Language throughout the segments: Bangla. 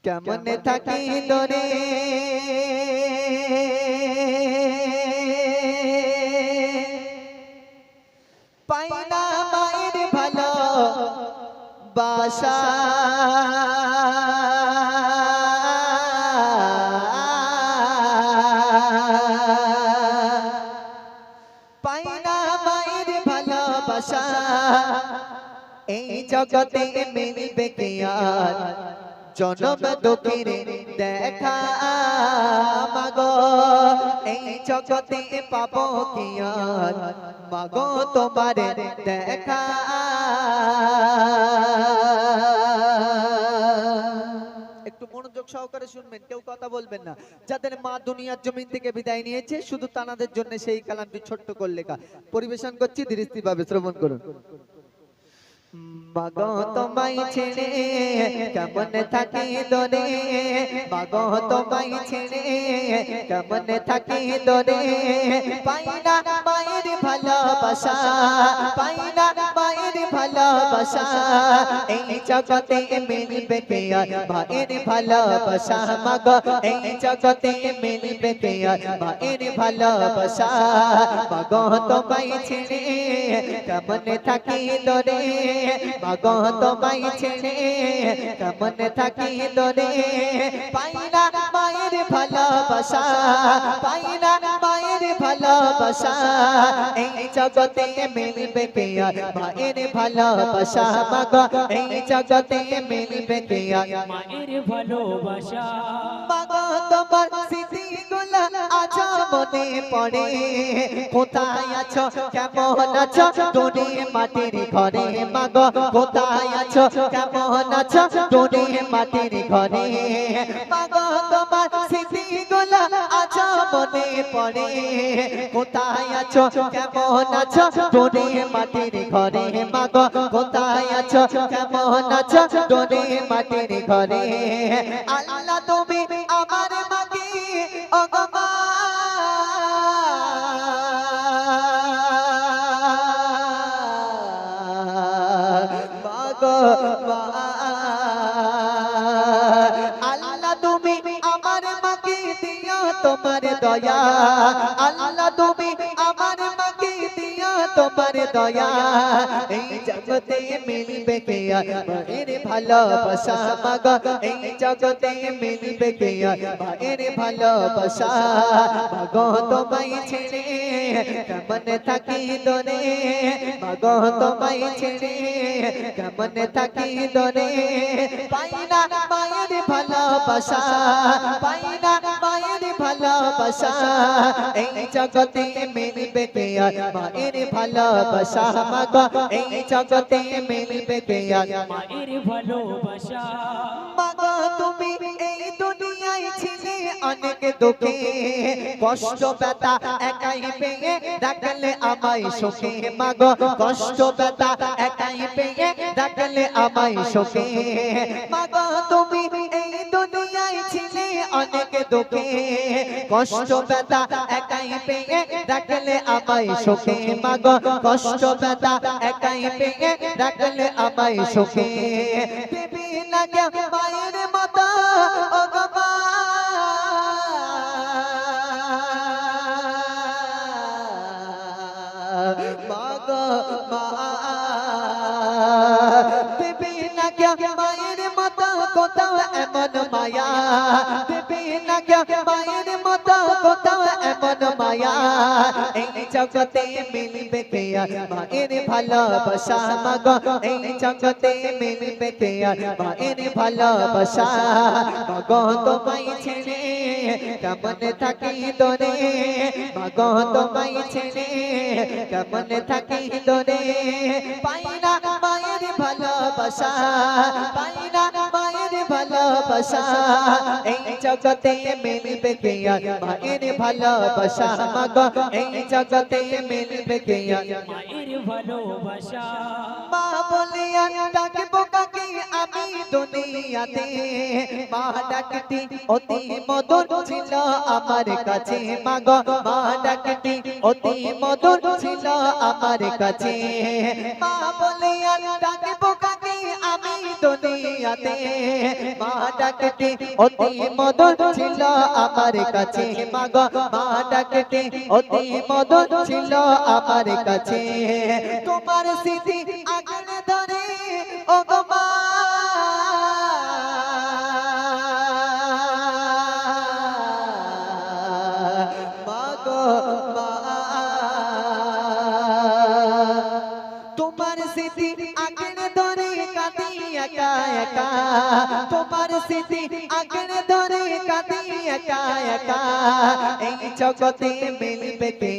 কেমন থাকি দরে পাই না মায়ের ভালো বাসা পাই না মায়ের ভালোবাসা এই জগতে মিলবে কি আর জনম দুঃখের দেখা মাগো এই জগতে পাবো কি আর মাগো তোমার দেখা একটু মনোযোগ সহকারে শুনবেন কেউ কথা বলবেন না যাদের মা দুনিয়ার জমিন থেকে বিদায় নিয়েছে শুধু তানাদের জন্য সেই কালামটি ছোট্ট করে লেখা পরিবেশন করছি ধীরে স্থিরভাবে শ্রবণ করুন মাগো তোমায় ছেড়ে কেমন থাকি দরে মাগো তোমায় ছেড়ে কেমন থাকি দরে পাই না মায়ের ভালোবাসা পাই না মায়ের ভালোবাসা এই জগতে মিলবে কে আর মায়ের ভালোবাসা মাগো এই জগতে মিলবে কে আর মায়ের ভালোবাসা মাগো তোমায় ছেড়ে কেমন থাকি দরে মাগো তোমায় ছেড়ে কেমন থাকি দরে পাই না মায়ের ভালোবাসা পাই না মায়ের ভালোবাসা এই জগতে মিলবে কে আর মায়ের ভালোবাসা মাগো এই জগতে মিলবে কে আর মায়ের ভালোবাসা মাগো তোমার স্মৃতিগুলো আজ মনে পড়ে কোথায় আছো কেমন আছো তোরে মাটির ঘরে মাগো কোথায় আছো কেমন আছো তোরে মাটির ঘরে মাগো তোমার স্মৃতিগুলো আজ মনে পড়ে কোথায় আছো কেমন আছো তোরে মাটির ঘরে মাগো কোথায় আছো কেমন আছো তোরে মাটির ঘরে আল্লাহ তুমি আমার মাকে ওগো মা মাগো মা আল্লাহ তুমি আমার মাকে দিও তোমার দয়া আল্লাহ তুমি আমার মাকে দিও তোমার দয়া এই জগতে মিলবে কে আর মায়ের ভালোবাসা মাগো এই জগতে মিলবে কে আর মায়ের ভালোবাসা মাগো তোমায় ছেড়ে কেমন থাকি দরে মাগো তোমায় ছেড়ে কেমন থাকি দরে পাই না মায়ের ভালোবাসা পাই না মায়ের ভালোবাসা এই জগতে মিলবে কে আর মায়ের ভালোবাসা মাগো এই জগতে মিলবে কে আর মায়ের ভালোবাসা মাগো তুমি এই দুনিয়ায় ছিলে অনেক দুঃখে কষ্ট ব্যথা একাই পেয়ে ডাকলে আমায় সুখে মাগো কষ্ট ব্যথা একাই পেয়ে ডাকলে আমায় সুখে মাগো তুমি এই দুনিয়ায় ছিলে অনেক দুঃখে কষ্ট ব্যথা একাই পেয়ে ডাকলে আমায় সুখে মাগো কষ্ট ব্যথা একাই পেয়ে ডাকলে আমায় সুখে দেবী লাগে মায়ের মতো ওগো মা মাগো মা দেবী লাগে মায়ের মতো কোথাও এমন মায়া দেবী লাগে মায়ের মতো কোথাও এমন মায়া এই জগতে মিলবে কে আর মায়ের ভালোবাসা মাগো এই জগতে মিলবে কে আর মায়ের ভালোবাসা মাগো তোমায় ছেড়ে কেমন থাকি দরে মাগো তোমায় ছেড়ে কেমন থাকি দরে পাই না মায়ের ভালোবাসা পাই না মায়ের ভালোবাসা এই জগতে মিলবে কে আর মায়ের ভালোবাসা মাগো এই জগতে মিলবে কে আর মায়ের ভালোবাসা মা বলিয়া ডাকবো কাকে আমি দুনিয়াতে মা ডাকটি অতি মধুর ছিল আমার কাছে মাগো মা ডাকটি অতি মধুর ছিল আমার কাছে মা বলিয়া ডাকবো কাকে আমি দুনিয়াতে মা ডাকতে অতি মধুর ছিল আমার কাছে মাগো মা ডাকতে অতি মধুর ছিল আমার কাছে তোমার স্মৃতি আগলে ধরে ও গো মা মাগো মা তোমার স্মৃতি আগলে ধরে কাঁদি একা একা তোমার স্মৃতি আগলে ধরে কাঁদি একা একা এই জগতে মিলবে কে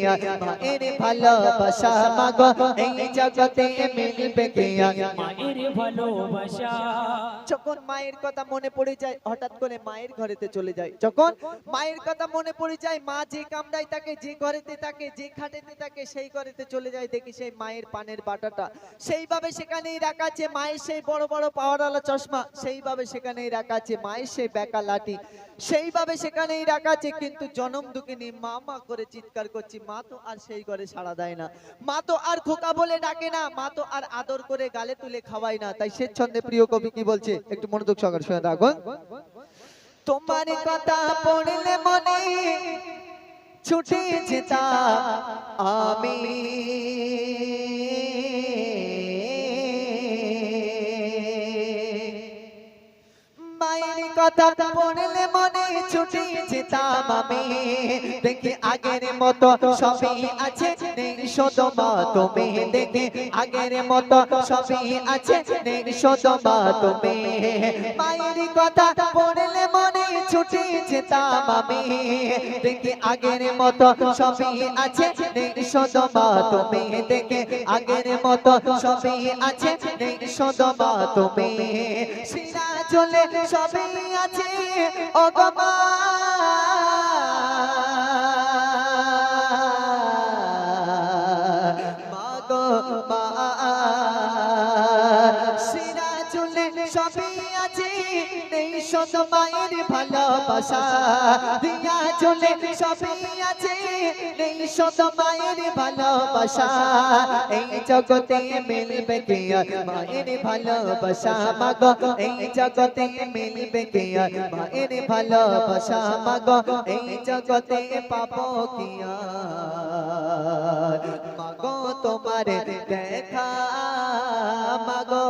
মায়ের ভালোবাসা মাগো এই জগতে মিলবে কে মায়ের ভালোবাসা যখন মায়ের কথা মনে পড়ে যায় হঠাৎ করে মায়ের ঘরেতে চলে যায় যখন মায়ের কথা মনে পড়ে যায় মা যে কামড়ায় তাকে যে ঘরেতে থাকে যে খাটেতে থাকে সেই ঘরেতে চলে যায় দেখি সেই মায়ের পানের বাটাটা সেইভাবে সেখানেই রাখা আছে মায়ের সেই বড় বড় পাওয়ারওয়ালা চশমা সেইভাবে সেখানেই রাখা আছে মায়ের সেই বেকা লাঠি সেইভাবে সেখানেই রাখা আছে কিন্তু জনম দুঃখিনী মা মা করে চিৎকার করছি মা তো আর সেই ঘরে সাড়া দেয় না মা তো আর খোকা বলে ডাকে না মা তো আর আদর করে গালে তুলে খাওয়ায় না তাই সে ছন্দে প্রিয় কবি কি বলছে একটু মনোযোগ সহকারে শুনে রাখুন তোমার কথা পড়লে মনে ছুটে যেতাম আমি মায়ের কথা পড়লে মনে ছুটে যেতাম আমি দেখি আগের মতো সবই আছে নেই শোধ মা তুমি দেখি আগের মতো সবই আছে নেই শোধ মা তুমি মায়ের কথা পড়লে মনে ছুটে যেতাম আমি দেখি আগের মতো সবই আছে নেই শোধ মা তুমি দেখি আগের মতো সবই আছে নেই শোধ মা তুমি সিনা চলে সবই আছে ও গো মা মাগো মা সিনা চলে সবই আছে নেই শত মায়ের ভালোবাসা দিয়া চলে সবই আছে নেই শত মায়ের ভালোবাসা এই জগতে মিলবে কে মায়ের ভালোবাসা মাগো এই জগতে মিলবে কে মায়ের ভালোবাসা মাগো এই জগতে পাবো কি মাগো তোমার দেখা মাগো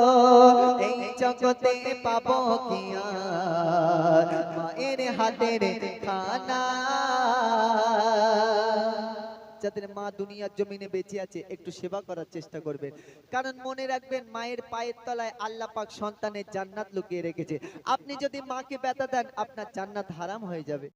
এই জগতে পাবো কি মায়ের হাতের খানা যাদের মা দুনিয়ার জমিনে বেঁচে আছে একটু সেবা করার চেষ্টা করবেন কারণ মনে রাখবেন মায়ের পায়ের তলায় আল্লাহ পাক সন্তানের জান্নাত লুকিয়ে রেখেছে আপনি যদি মাকে ব্যথা দেন আপনার জান্নাত হারাম হয়ে যাবে